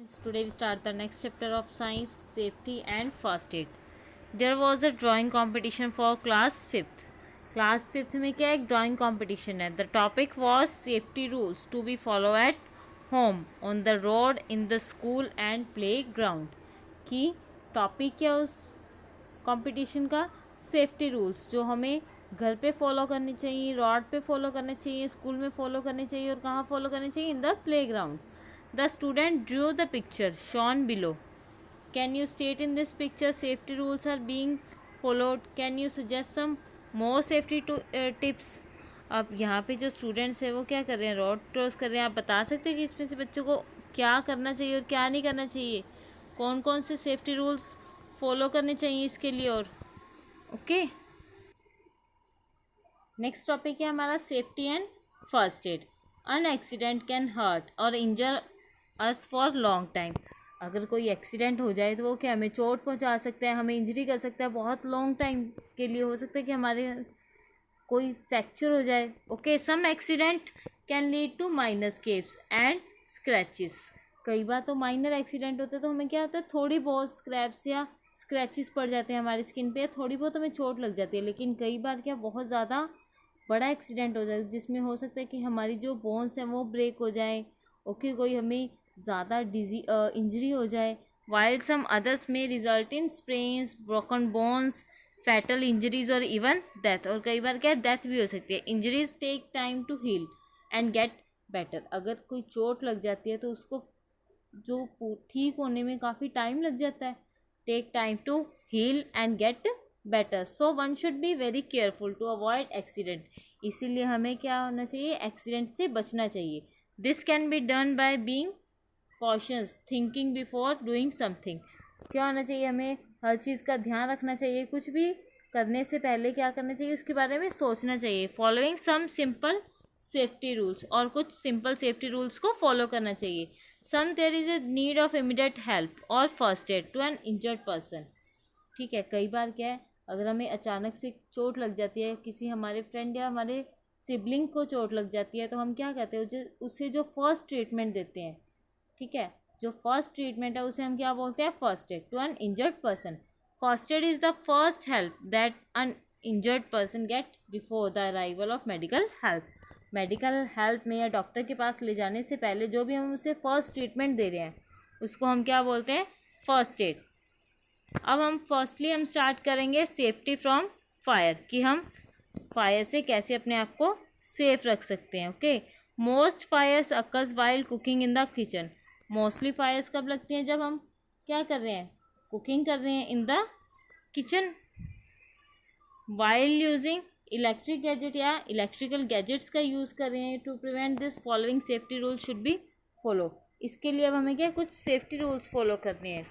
Today we start the next chapter of science, safety and first aid. There was a drawing competition for class 5th. Class 5th में क्या एक drawing competition है. The topic was safety rules to be followed at home, on the road, in the school and playground. कि topic क्या उस competition का safety rules जो हमें घर पे फॉलो करने चाहिए, रोड पे फॉलो करने चाहिए, स्कूल में फॉलो करने चाहिए और कहाँ फॉलो करने चाहिए, in the playground. The student drew the picture shown below. Can you state in this picture safety rules are being followed? Can you suggest some more safety tips? अब यहाँ पे जो स्टूडेंट्स है वो क्या कर रहे हैं, रोड क्रॉस कर रहे हैं. आप बता सकते हैं कि इसमें से बच्चों को क्या करना चाहिए और क्या नहीं करना चाहिए, कौन कौन से सेफ्टी रूल्स फॉलो करने चाहिए इसके लिए. और ओके, नेक्स्ट टॉपिक है हमारा safety and first aid. An accident can hurt or injure us for long time. अगर कोई एक्सीडेंट हो जाए तो वो क्या हमें चोट पहुंचा सकता है, हमें इंजरी कर सकता है, बहुत लॉन्ग टाइम के लिए हो सकता है कि हमारे कोई फ्रैक्चर हो जाए. Okay, some accident can lead to minor scrapes and scratches. कई बार तो माइनर एक्सीडेंट होता है तो हमें क्या होता है, थोड़ी बहुत स्क्रैप्स या स्क्रैचेस पड़ जाते हैं हमारी स्किन पे, थोड़ी बहुत हमें चोट लग जाती है. लेकिन कई बार क्या बहुत ज़्यादा बड़ा एक्सीडेंट हो जाए जिसमें हो सकता है कि हमारी जो बोन्स हैं वो ब्रेक हो जाए. ओके, कोई हमें ज़्यादा इंजरी हो जाए. वाइल सम अदर्स में result in sprains, broken bones, fatal injuries और इवन डेथ. और कई बार क्या डेथ भी हो सकती है. Injuries take time to heal and get better. अगर कोई चोट लग जाती है तो उसको जो ठीक होने में काफ़ी टाइम लग जाता है. Take time to heal and get better. So one should be very careful to avoid accident. इसीलिए हमें क्या होना चाहिए, एक्सीडेंट से बचना चाहिए. This can be done by being cautious, thinking before doing something. क्या होना चाहिए, हमें हर चीज़ का ध्यान रखना चाहिए. कुछ भी करने से पहले क्या करना चाहिए उसके बारे में सोचना चाहिए. Following some simple safety rules, और कुछ सिंपल सेफ्टी रूल्स को फॉलो करना चाहिए. Some there is a need of immediate help और first aid to an injured person. ठीक है, कई बार क्या है, अगर हमें अचानक से चोट लग जाती है, किसी हमारे फ्रेंड या हमारे सिबलिंग को चोट लग जाती है, तो हम क्या कहते हैं, उसे जो फर्स्ट ट्रीटमेंट देते हैं. ठीक है, जो फर्स्ट ट्रीटमेंट है उसे हम क्या बोलते हैं, first aid to an injured person. First aid is the first help that an injured person get before the arrival of medical help. Medical help में या डॉक्टर के पास ले जाने से पहले जो भी हम उसे फर्स्ट ट्रीटमेंट दे रहे हैं उसको हम क्या बोलते हैं, फर्स्ट एड. अब हम स्टार्ट करेंगे सेफ्टी फ्रॉम फायर, कि हम फायर से कैसे अपने आप को सेफ रख सकते हैं. Okay, most fires occurs while cooking in the kitchen. Mostly fires कब लगती हैं, जब हम क्या कर रहे हैं, कुकिंग कर रहे हैं in the kitchen. While using electric gadget या इलेक्ट्रिकल गैजेट्स का यूज़ कर रहे हैं. To prevent this following safety rule should be follow. इसके लिए अब हमें क्या कुछ सेफ्टी रूल्स फॉलो करने हैं.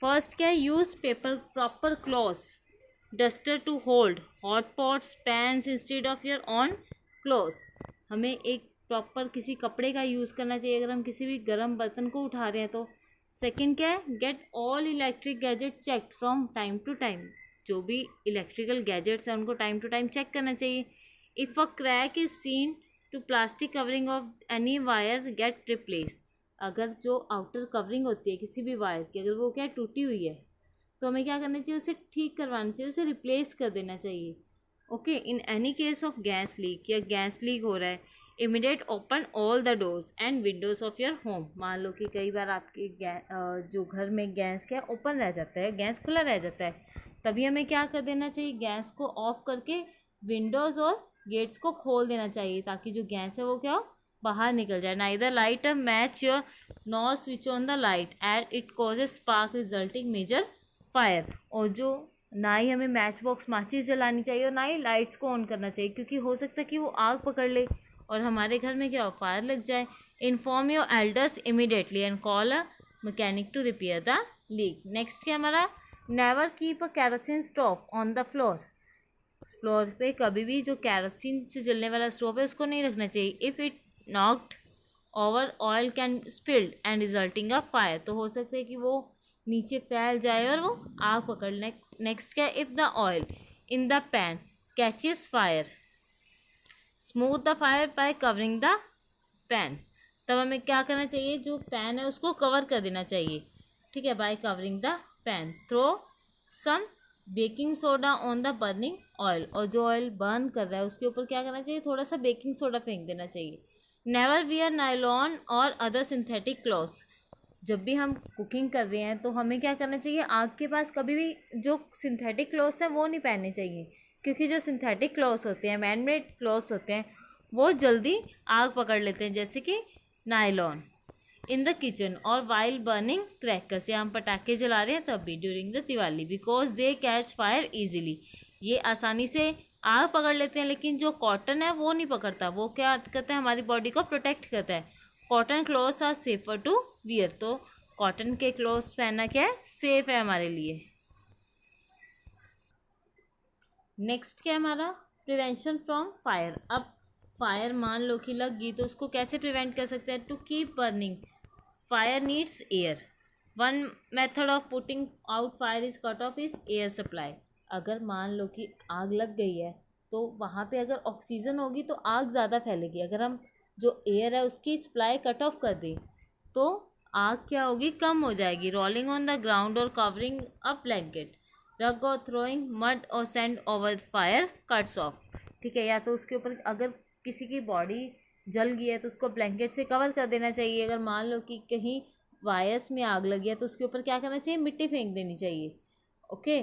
फर्स्ट क्या है, use paper proper clothes duster to hold hot pots pans instead of your own clothes. हमें एक प्रॉपर किसी कपड़े का यूज़ करना चाहिए अगर हम किसी भी गर्म बर्तन को उठा रहे हैं तो. सेकंड क्या है, get all electric gadget check from time to time. जो भी इलेक्ट्रिकल गैजेट्स हैं उनको टाइम टू टाइम चेक करना चाहिए. If a crack is seen to plastic covering of any wire get replace. अगर जो आउटर कवरिंग होती है किसी भी वायर की, अगर वो क्या टूटी हुई है तो हमें क्या करना चाहिए, उसे ठीक करवाना चाहिए, उसे रिप्लेस कर देना चाहिए. Okay, in any case of gas leak या गैस लीक हो रहा है, immediate open all the doors and Windows of your home. मान लो कि कई बार आपके जो घर में गैस क्या ओपन रह जाता है, गैस खुला रह जाता है, तभी हमें क्या कर देना चाहिए, गैस को ऑफ करके विंडोज़ और गेट्स को खोल देना चाहिए ताकि जो गैस है वो क्या हो, बाहर निकल जाए. Neither light a match your nor switch on the light at it causes spark resulting major fire. और जो ना ही हमें मैच बॉक्स माचिस जलानी चाहिए और ना ही लाइट्स को ऑन करना चाहिए, क्योंकि हो सकता है कि वो आग पकड़ ले और हमारे घर में क्या हो, फायर लग जाए. Inform your elders immediately and call a mechanic to repair the leak. Next क्या हमारा, never keep a kerosene stove on the floor. Floor पे कभी भी जो कैरोसिन से जलने वाला स्टोव है उसको नहीं रखना चाहिए. If it knocked over oil can spilled and resulting a fire. तो हो सकता है कि वो नीचे फैल जाए और वो आग पकड़ ले. नेक्स्ट क्या, if the oil in the pan catches fire smooth the fire bye covering the pan. तब हमें क्या करना चाहिए, जो पैन है उसको कवर कर देना चाहिए, ठीक है, by covering the pan. Throw some baking soda on the burning oil, और जो ऑयल बर्न कर रहा है उसके ऊपर क्या करना चाहिए, थोड़ा सा बेकिंग सोडा फेंक देना चाहिए। नेवर वियर नायलॉन और अदर सिंथेटिक क्लॉथ्स, जब भी हम कुकिंग कर रहे हैं तो हमें क्या करना चाहिए, आग के पास कभी भी जो सिंथेटिक क्लॉथ्स हैं वो नहीं पहनने चाहिए, क्योंकि जो सिंथेटिक क्लॉथ्स होते हैं, मैन मेड क्लॉथ्स होते हैं, वो जल्दी आग पकड़ लेते हैं, जैसे कि नायलॉन। इन द किचन और वाइल बर्निंग क्रैकर्स, या हम पटाखे जला रहे हैं तब भी during the Diwali, because they catch fire easily, ये आसानी से आग पकड़ लेते हैं, लेकिन जो कॉटन है वो नहीं पकड़ता, वो क्या करता है, हमारी बॉडी को प्रोटेक्ट करता है। Cotton clothes are safer to wear, तो कॉटन के क्लोथ्स पहनना क्या है, सेफ है हमारे लिए। नेक्स्ट क्या है हमारा, प्रिवेंशन फ्रॉम फायर। अब फायर मान लो कि लग गई तो उसको कैसे प्रिवेंट कर सकते हैं, to keep burning fire needs air, one method of putting out fire is cut off is air supply. अगर मान लो कि आग लग गई है तो वहाँ पे अगर ऑक्सीजन होगी तो आग ज़्यादा फैलेगी, अगर हम जो एयर है उसकी सप्लाई कट ऑफ कर दें तो आग क्या होगी, कम हो जाएगी। रोलिंग ऑन द ग्राउंड और कवरिंग अ ब्लैंकेट, रग और थ्रोइंग मड और sand over fire cuts of, ठीक है, या तो उसके ऊपर अगर किसी की बॉडी जल गई है तो उसको ब्लैंकेट से कवर कर देना चाहिए। अगर मान लो कि कहीं वायर्स में आग लगी है तो उसके ऊपर क्या करना चाहिए, मिट्टी फेंक देनी चाहिए। Okay,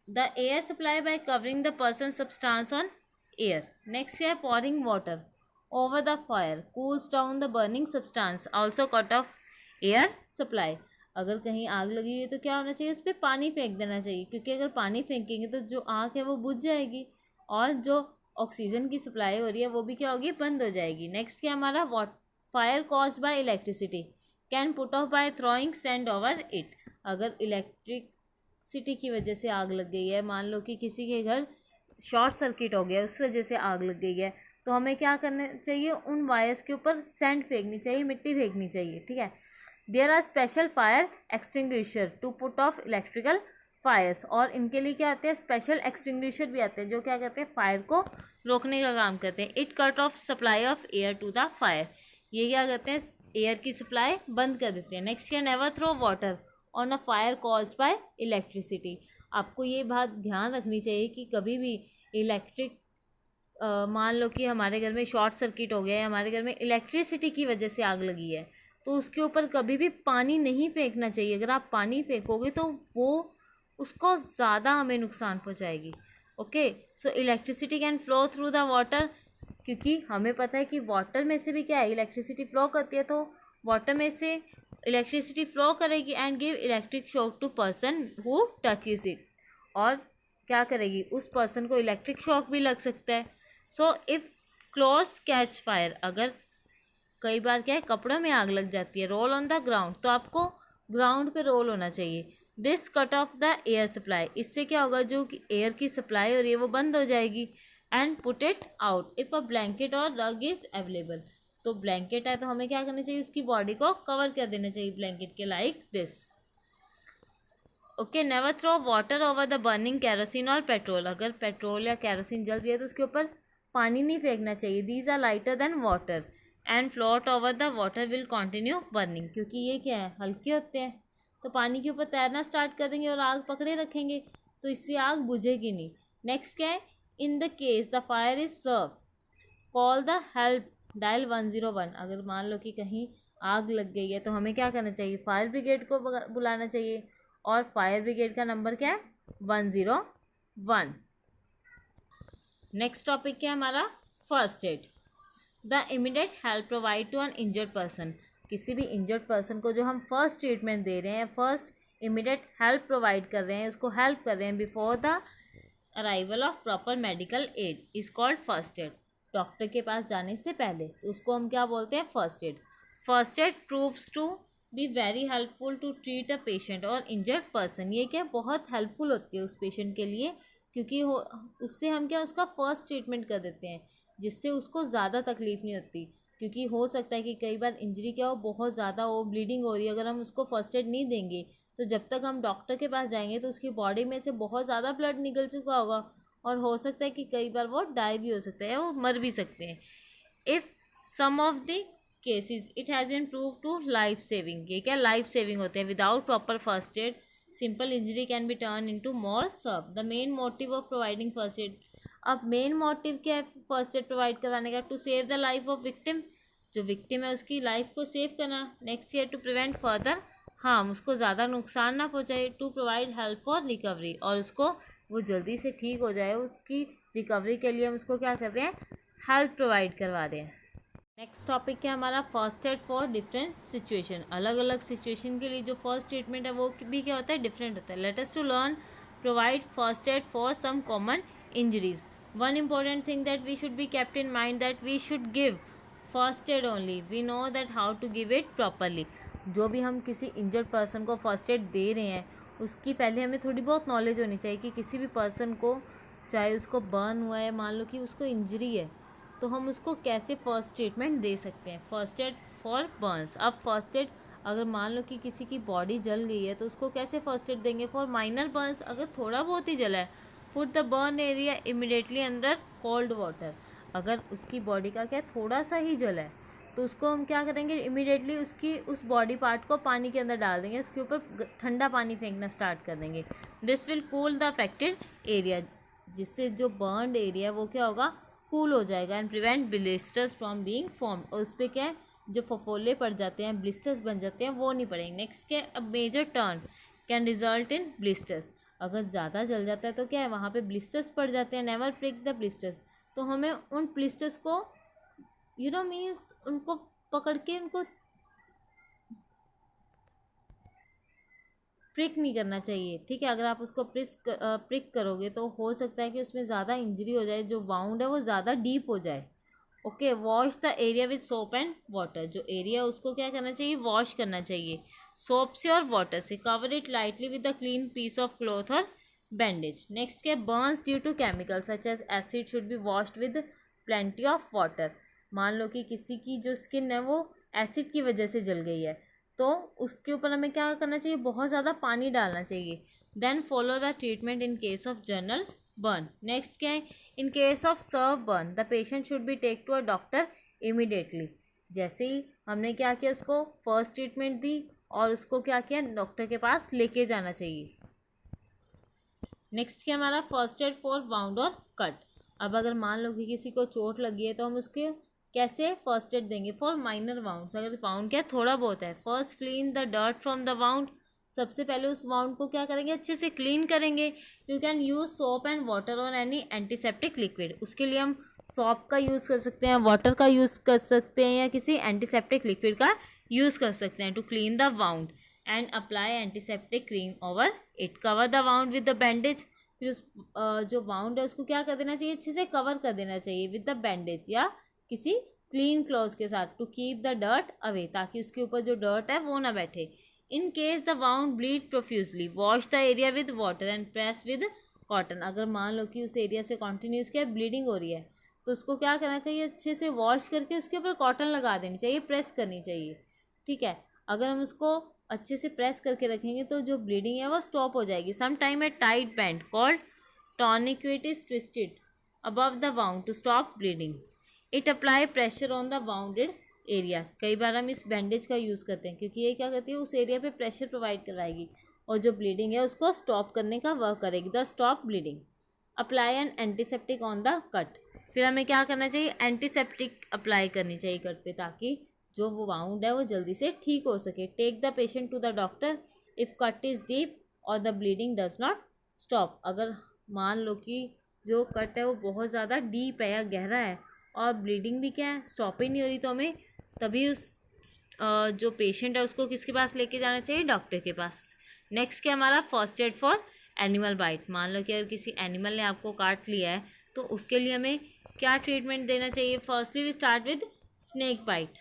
the air supply bye covering the person substance on air. Next है pouring water over the fire cools down the burning substance, also cut off air supply. अगर कहीं आग लगी है तो क्या होना चाहिए, उस पर पानी फेंक देना चाहिए, क्योंकि अगर पानी फेंकेंगे तो जो आग है वो बुझ जाएगी और जो ऑक्सीजन की सप्लाई हो रही है वो भी क्या होगी, बंद हो जाएगी। नेक्स्ट क्या हमारा, fire caused by electricity can put off by throwing sand over it. अगर इलेक्ट्रिसिटी की वजह से आग लग गई है, मान लो कि किसी के घर शॉर्ट सर्किट हो गया, उस वजह से आग लग गई है, तो हमें क्या करना चाहिए, उन वायर्स के ऊपर सैंड फेंकनी चाहिए, मिट्टी फेंकनी चाहिए, ठीक है। There are special fire extinguisher to put off electrical fires, और इनके लिए क्या आते हैं, स्पेशल एक्सटिंग्विशर भी आते हैं जो क्या करते हैं, फायर को रोकने का काम करते हैं। It cut off supply of air to the fire, ये क्या करते हैं, एयर की सप्लाई बंद कर देते हैं। नेक्स्ट क्या, never throw water on a fire caused by electricity. आपको ये बात ध्यान रखनी चाहिए कि कभी भी इलेक्ट्रिक मान लो कि हमारे घर में शॉर्ट सर्किट हो गया है, हमारे घर में इलेक्ट्रिसिटी की वजह से आग लगी है, तो उसके ऊपर कभी भी पानी नहीं फेंकना चाहिए। अगर आप पानी फेंकोगे तो वो उसको ज़्यादा हमें नुकसान पहुंचाएगी। Okay, so electricity can flow through the water, क्योंकि हमें पता है कि वाटर में से भी क्या है, इलेक्ट्रिसिटी फ्लो करती है, तो वाटर में से इलेक्ट्रिसिटी फ्लो करेगी and give electric shock to person who touches it, और क्या करेगी, उस पर्सन को इलेक्ट्रिक शॉक भी लग सकता है। So if clothes catch fire, अगर कई बार क्या है, कपड़ों में आग लग जाती है, रोल ऑन द ग्राउंड, तो आपको ग्राउंड पे रोल होना चाहिए। This cut off the air supply, इससे क्या होगा, जो कि एयर की सप्लाई हो रही है वो बंद हो जाएगी। And put it out if a blanket और रग इज़ अवेलेबल, तो ब्लैंकेट है तो हमें क्या करना चाहिए, उसकी बॉडी को कवर कर देना चाहिए ब्लैंकेट के, like this. Okay, never throw water over the burning kerosene or petrol, अगर पेट्रोल या कैरोसिन जल रही है तो उसके ऊपर पानी नहीं फेंकना चाहिए। These are lighter than water and float over the water will continue burning, क्योंकि ये क्या है, हल्के होते हैं, तो पानी के ऊपर तैरना स्टार्ट कर देंगे और आग पकड़े रखेंगे, तो इससे आग बुझेगी नहीं। नेक्स्ट क्या है, in the case the fire is severe call the help dial 101। अगर मान लो कि कहीं आग लग गई है तो हमें क्या करना चाहिए, फायर ब्रिगेड को बुलाना चाहिए, और फायर ब्रिगेड का नंबर क्या है, 101। नेक्स्ट टॉपिक क्या है हमारा, first aid. The immediate help provide to an injured person, किसी भी इंजर्ड पर्सन को जो हम फर्स्ट ट्रीटमेंट दे रहे हैं, फर्स्ट इमीडिएट हेल्प प्रोवाइड कर रहे हैं, उसको हेल्प कर रहे हैं before the arrival of proper medical aid is called first aid. Doctor के पास जाने से पहले तो उसको हम क्या बोलते हैं, first aid. First aid proves to be very helpful to treat a patient or injured person, ये क्या बहुत हेल्पफुल होती है उस पेशेंट के लिए, क्योंकि उससे हम क्या उसका फर्स्ट ट्रीटमेंट कर देते हैं, जिससे उसको ज़्यादा तकलीफ़ नहीं होती। क्योंकि हो सकता है कि कई बार इंजरी क्या हो, बहुत ज़्यादा हो, ब्लीडिंग हो रही है, अगर हम उसको फर्स्ट एड नहीं देंगे तो जब तक हम डॉक्टर के पास जाएंगे तो उसकी बॉडी में से बहुत ज़्यादा ब्लड निकल चुका होगा, और हो सकता है कि कई बार वो डाई भी हो सकता है, वो मर भी सकते हैं। If some of the cases it has been proved to life saving. ये क्या life saving होते हैं. Without proper first aid, simple injury can be turned into more serve. The main motive of providing first aid. अब main motive क्या है first aid provide करवाने का? To save the life of victim. जो victim है उसकी life को save करना. Next year to prevent further harm, उसको ज़्यादा नुकसान ना पहुँचाए. To provide help for recovery, और उसको वो जल्दी से ठीक हो जाए, उसकी रिकवरी के लिए हम उसको क्या कर रहे हैं? हेल्प प्रोवाइड करवा रहे हैं. नेक्स्ट टॉपिक क्या हमारा? First aid for different situation. अलग अलग सिचुएशन के लिए जो फर्स्ट ट्रीटमेंट है वो भी क्या होता है? डिफरेंट होता है. Let us to learn provide first aid for some common injuries. One important thing that we should be kept in mind that we should give first aid only. We know that how to give it properly. जो भी हम किसी injured person को first aid दे रहे हैं उसकी पहले हमें थोड़ी बहुत नॉलेज होनी चाहिए कि किसी भी पर्सन को, चाहे उसको बर्न हुआ है, मान लो कि उसको इंजरी है, तो हम उसको कैसे फर्स्ट ट्रीटमेंट दे सकते हैं. First aid for Burns. अब फर्स्ट एड अगर मान लो कि किसी की बॉडी जल गई है तो उसको कैसे फर्स्ट एड देंगे? फॉर माइनर बर्न्स, अगर थोड़ा बहुत ही जला है, put the burn area immediately under cold water. अगर उसकी बॉडी का क्या थोड़ा सा ही जल है तो उसको हम क्या करेंगे? इमिडिएटली उसकी उस बॉडी पार्ट को पानी के अंदर डाल देंगे, उसके ऊपर ठंडा पानी फेंकना स्टार्ट कर देंगे. This will cool the affected area, जिससे जो बर्न एरिया वो क्या होगा? कूल हो जाएगा. And prevent blisters from being formed, और उस पर क्या है जो फफोले पड़ जाते हैं, ब्लिस्टर्स बन जाते हैं, वो नहीं पड़ेंगे. नेक्स्ट क्या? A major turn can result in blisters. अगर ज़्यादा जल जाता है तो क्या है? वहाँ पे ब्लिस्टर्स पड़ जाते हैं. Never prick the blisters. तो हमें उन ब्लिस्टर्स को मीन्स उनको पकड़ के उनको प्रिक नहीं करना चाहिए. ठीक है, अगर आप उसको प्रिक करोगे तो हो सकता है कि उसमें ज़्यादा इंजरी हो जाए, जो वाउंड है वो ज़्यादा डीप हो जाए. Okay. Wash the area with soap and water. जो एरिया उसको क्या करना चाहिए? वॉश करना चाहिए सोप से और वाटर से. Cover it lightly with a clean piece of cloth और बैंडेज. नेक्स्ट क्या? Burns due to chemical such as acid should be washed with plenty of water. मान लो कि किसी की जो स्किन है वो एसिड की वजह से जल गई है तो उसके ऊपर हमें क्या करना चाहिए? बहुत ज़्यादा पानी डालना चाहिए. Then follow the treatment in case of general burn. Next क्या है? In case of severe burn the patient should be take to a doctor immediately. जैसे ही हमने क्या किया, उसको फर्स्ट ट्रीटमेंट दी और उसको क्या किया? डॉक्टर के पास लेके जाना चाहिए. नेक्स्ट क्या हमारा? फर्स्ट एड फॉर वाउंड और कट. अब अगर मान लो कि किसी को चोट लगी है तो हम उसके कैसे फर्स्ट एड देंगे? For minor wounds. अगर वाउंड क्या थोड़ा बहुत है, first clean the dirt from the wound. सबसे पहले उस वाउंड को क्या करेंगे? अच्छे से क्लीन करेंगे. You can use soap and water और एनी एंटीसेप्टिक लिक्विड. उसके लिए हम सोप का यूज़ कर सकते हैं, वाटर का यूज़ कर सकते हैं, या किसी एंटीसेप्टिक लिक्विड का यूज़ कर सकते हैं to clean the wound. And apply antiseptic cream over it. Cover the wound with the bandage. फिर उस जो वाउंड है उसको क्या कर देना चाहिए? अच्छे से कवर कर देना चाहिए विद द बैंडेज या किसी क्लीन क्लॉथ के साथ. To keep the dirt away, ताकि उसके ऊपर जो डर्ट है वो ना बैठे. In case the wound bleed profusely wash the area with water and press with cotton. अगर मान लो कि उस एरिया से कॉन्टीन्यूस क्या ब्लीडिंग हो रही है तो उसको क्या करना चाहिए? अच्छे से वॉश करके उसके ऊपर कॉटन लगा देनी चाहिए, प्रेस करनी चाहिए. ठीक है, अगर हम उसको अच्छे से प्रेस करके रखेंगे तो जो ब्लीडिंग है वो स्टॉप हो जाएगी. Some time a tight band called tourniquet is twisted above the wound to stop bleeding. It apply pressure on the wounded area. कई बार हम इस बैंडेज का यूज़ करते हैं क्योंकि ये क्या करती है? उस एरिया पे प्रेशर प्रोवाइड करवाएगी और जो ब्लीडिंग है उसको स्टॉप करने का वर्क करेगी. The stop bleeding. Apply N antiseptic on the cut. फिर हमें क्या करना चाहिए? एंटीसेप्टिक अप्लाई करनी चाहिए कट पे, ताकि जो वो वाउंड है वो जल्दी से ठीक हो सके. Take the patient to the doctor if cut is deep और the bleeding does not stop. अगर मान लो कि जो कट है वो बहुत ज़्यादा डीप है या गहरा है और ब्लीडिंग भी क्या है? स्टॉप ही नहीं हो रही, तो हमें तभी उस जो पेशेंट है उसको किसके पास लेके जाना चाहिए? डॉक्टर के पास. नेक्स्ट क्या हमारा? First aid for animal bite. मान लो कि अगर किसी एनिमल ने आपको काट लिया है तो उसके लिए हमें क्या ट्रीटमेंट देना चाहिए? Firstly we start with snake bite.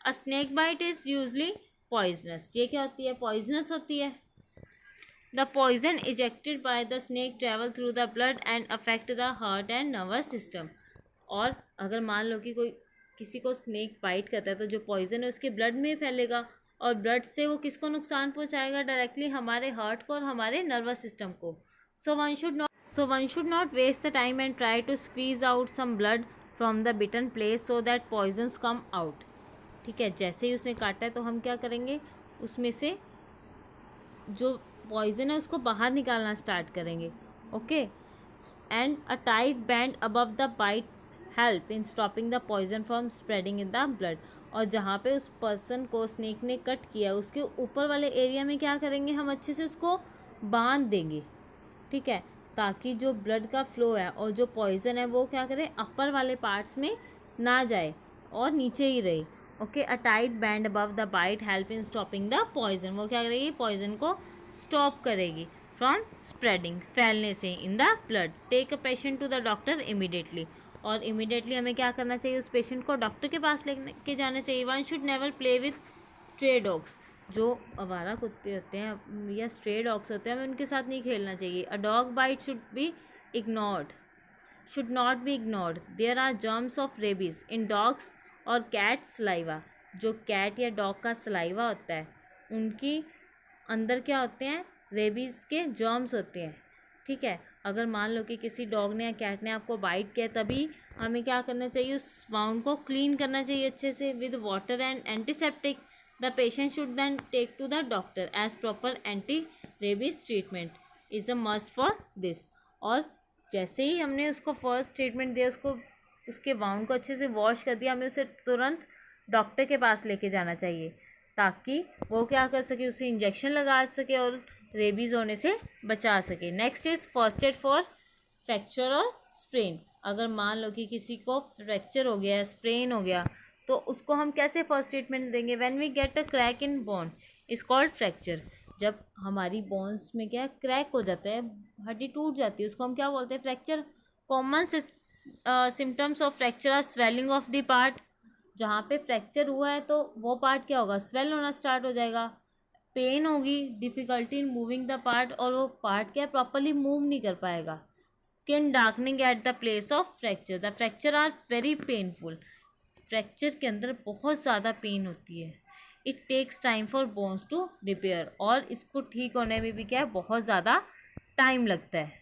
A snake bite is usually poisonous. ये क्या होती है? पॉइजनस होती है. The poison ejected by the snake travel through the blood and affect the heart and nervous system. और अगर मान लो कि कोई किसी को स्नेक बाइट करता है तो जो पॉइजन है उसके ब्लड में फैलेगा और ब्लड से वो किसको नुकसान पहुंचाएगा? डायरेक्टली हमारे हार्ट को और हमारे नर्वस सिस्टम को. So one should not waste the time and try to squeeze out some blood from the bitten place so that poisons come out. ठीक है। जैसे ही उसने काटा है तो हम क्या करेंगे, उसमें से जो पॉइजन है उसको बाहर निकालना स्टार्ट करेंगे। Okay, and a tight band above the bite help in stopping the poison from spreading in the blood. और जहाँ पे उस पर्सन को स्नेक ने कट किया उसके ऊपर वाले एरिया में क्या करेंगे, हम अच्छे से उसको बांध देंगे, ठीक है, ताकि जो ब्लड का फ्लो है और जो पॉइजन है वो क्या करे, अपर वाले पार्ट्स में ना जाए और नीचे ही रहे। Okay, a tight band above the bite help in stopping the poison. वो क्या करेगी, पॉइजन को स्टॉप करेगी फ्रॉम स्प्रेडिंग, फैलने से in the blood. Take a patient to the doctor immediately. और इमीडिएटली हमें क्या करना चाहिए, उस पेशेंट को डॉक्टर के पास लेके जाना चाहिए। One should never play with stray dogs. जो आवारा कुत्ते होते हैं या स्ट्रे डॉग्स होते हैं हमें उनके साथ नहीं खेलना चाहिए। A dog bite should not be ignored. There are germs of rabies in dogs और cat saliva। जो कैट या डॉग का सलाइवा होता है उनकी अंदर क्या होते हैं, रेबीज़ के जर्म्स होते हैं, ठीक है। अगर मान लो कि किसी डॉग ने या कैट ने आपको बाइट किया, तभी हमें क्या करना चाहिए, उस वाउंड को क्लीन करना चाहिए अच्छे से with water and antiseptic. The patient should then take to the doctor as proper anti rabies treatment is a must for this. और जैसे ही हमने उसको फर्स्ट ट्रीटमेंट दिया, उसको उसके वाउंड को अच्छे से वॉश कर दिया, हमें उसे तुरंत डॉक्टर के पास लेके जाना चाहिए ताकि वो क्या कर सके, उसे इंजेक्शन लगा सके और रेबीज़ होने से बचा सके। Next is first aid for fracture और स्प्रेन। अगर मान लो कि किसी को फ्रैक्चर हो गया, स्प्रेन हो गया, तो उसको हम कैसे फर्स्ट ट्रीटमेंट देंगे। When we get a crack in bone is called fracture. जब हमारी बोन्स में क्या क्रैक हो जाता है, हड्डी टूट जाती है, उसको हम क्या बोलते हैं, fracture. Common symptoms of fracture are swelling of the part. जहाँ पे फ्रैक्चर हुआ है तो वो पार्ट क्या होगा, स्वेल होना स्टार्ट हो जाएगा, पेन होगी, difficulty in moving the part, और वो पार्ट क्या प्रॉपरली मूव नहीं कर पाएगा। Skin darkening at the place of fracture. The fracture are very painful. Fracture के अंदर बहुत ज़्यादा पेन होती है। It takes time for bones to repair. और इसको ठीक होने में भी क्या है, बहुत ज़्यादा टाइम लगता है।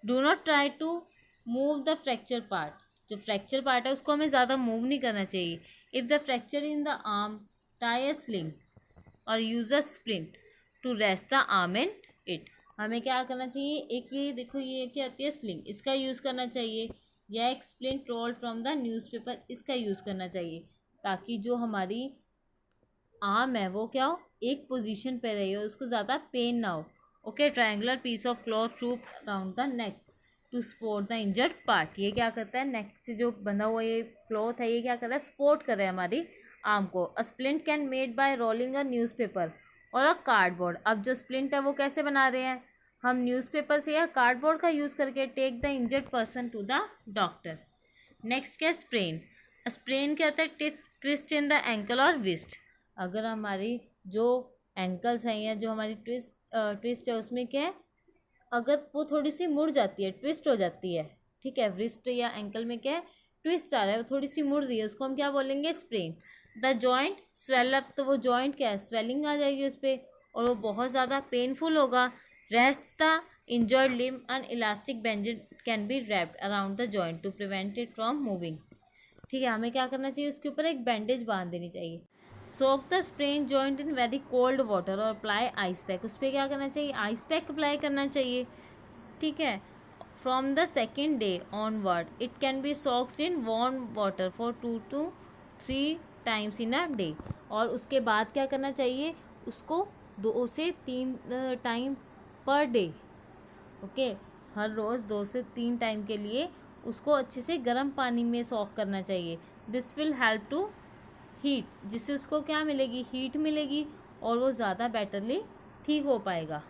Do not try to move the fracture part. जो फ्रैक्चर पार्ट है उसको हमें ज़्यादा मूव नहीं करना चाहिए। If the fracture in the arm, tie a sling और use a splint to rest the arm in it. हमें क्या करना चाहिए, एक ये देखो, ये क्या आती है स्लिंग, इसका यूज़ करना चाहिए, या एक splint roll from the newspaper, इसका यूज़ करना चाहिए, ताकि जो हमारी आर्म है वो क्या हो, एक पोजीशन पे रही हो, उसको ज़्यादा पेन ना हो। Okay, triangular piece of cloth loop around the neck to support the injured part. ये क्या करता है, नेक से जो बंधा हुआ ये क्लॉथ है, ये क्या कर रहा है, सपोर्ट कर रहा है हमारी आर्म को। A splint can made by rolling a newspaper और अ कार्डबोर्ड। अब जो स्प्लिंट है वो कैसे बना रहे हैं, हम न्यूज़पेपर से या कार्डबोर्ड का यूज़ करके। Take the injured person to the doctor. Next क्या, स्प्रेन। स्प्रेन क्या होता है, ट्विस्ट इन द एंकल और विस्ट। अगर हमारी जो एंकल्स हैं या जो हमारी ट्विस्ट है उसमें क्या है, अगर वो थोड़ी सी मुड़ जाती है, ट्विस्ट हो जाती है, ठीक है, रिस्ट या एंकल में क्या है, ट्विस्ट आ रहा है, वो थोड़ी सी मुड़ रही है, उसको हम क्या बोलेंगे, sprain. The joint swell up, तो वो जॉइंट क्या है, स्वेलिंग आ जाएगी उस पर और वो बहुत ज़्यादा पेनफुल होगा। Rest the injured limb and elastic bandage can be wrapped around the joint to prevent it from moving. ठीक है, हमें क्या करना चाहिए, उसके ऊपर एक बैंडेज बांध देनी चाहिए। Soak the sprain joint in very cold water और अप्लाई आइस पैक। उस पर क्या करना चाहिए, आइस पैक अप्लाई करना चाहिए, ठीक है। From the second day onward it can be socks in warm water for 2 to 3 times in a day. और उसके बाद क्या करना चाहिए, उसको 2 से 3 टाइम पर डे, ओके, हर रोज़ 2 से 3 टाइम के लिए उसको अच्छे से गर्म पानी में सॉक करना चाहिए। This will help to heat, जिससे उसको क्या मिलेगी, हीट मिलेगी और वो ज़्यादा बेटरली ठीक हो पाएगा।